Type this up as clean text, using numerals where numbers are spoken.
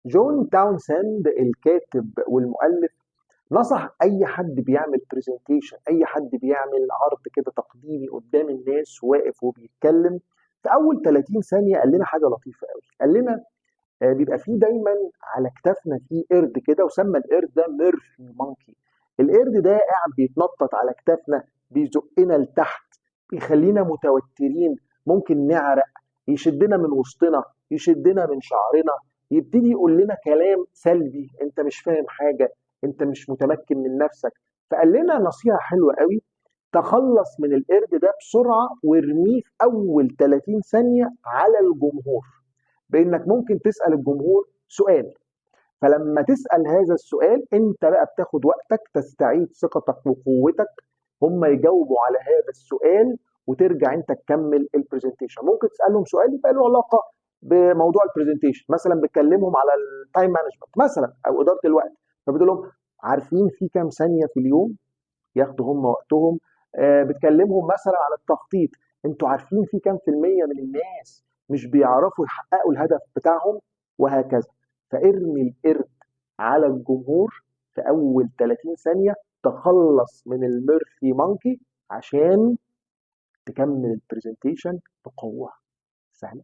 جون تاونسند الكاتب والمؤلف نصح اي حد بيعمل برزنتيشن، اي حد بيعمل عرض كده تقديمي قدام الناس واقف وبيتكلم، في اول 30 ثانيه قال لنا حاجه لطيفه قوي. قال لنا بيبقى فيه دايما على كتافنا فيه قرد كده، وسمى القرد ده ميرفي مونكي. القرد ده قاعد بيتنطط على كتافنا، بيزقنا لتحت، بيخلينا متوترين، ممكن نعرق، يشدنا من وسطنا، يشدنا من شعرنا، يبتدي يقول لنا كلام سلبي، انت مش فاهم حاجة، انت مش متمكن من نفسك. فقال لنا نصيحة حلوة قوي: تخلص من القرد ده بسرعة وارميه في أول 30 ثانية على الجمهور، بانك ممكن تسال الجمهور سؤال. فلما تسال هذا السؤال انت بقى بتاخد وقتك تستعيد ثقتك وقوتك، هم يجاوبوا على هذا السؤال وترجع انت تكمل البرزنتيشن. ممكن تسالهم سؤال يبقى له علاقه بموضوع البرزنتيشن، مثلا بتكلمهم على التايم مانجمنت مثلا او اداره الوقت، فبتقول لهم: عارفين في كام ثانيه في اليوم؟ ياخدوا هم وقتهم. بتكلمهم مثلا على التخطيط: انتوا عارفين في كام في المية من الناس مش بيعرفوا يحققوا الهدف بتاعهم؟ وهكذا. فارمي القرد على الجمهور في اول 30 ثانية، تخلص من الميرفي مونكي عشان تكمل البرزنتيشن بقوة. سهلة.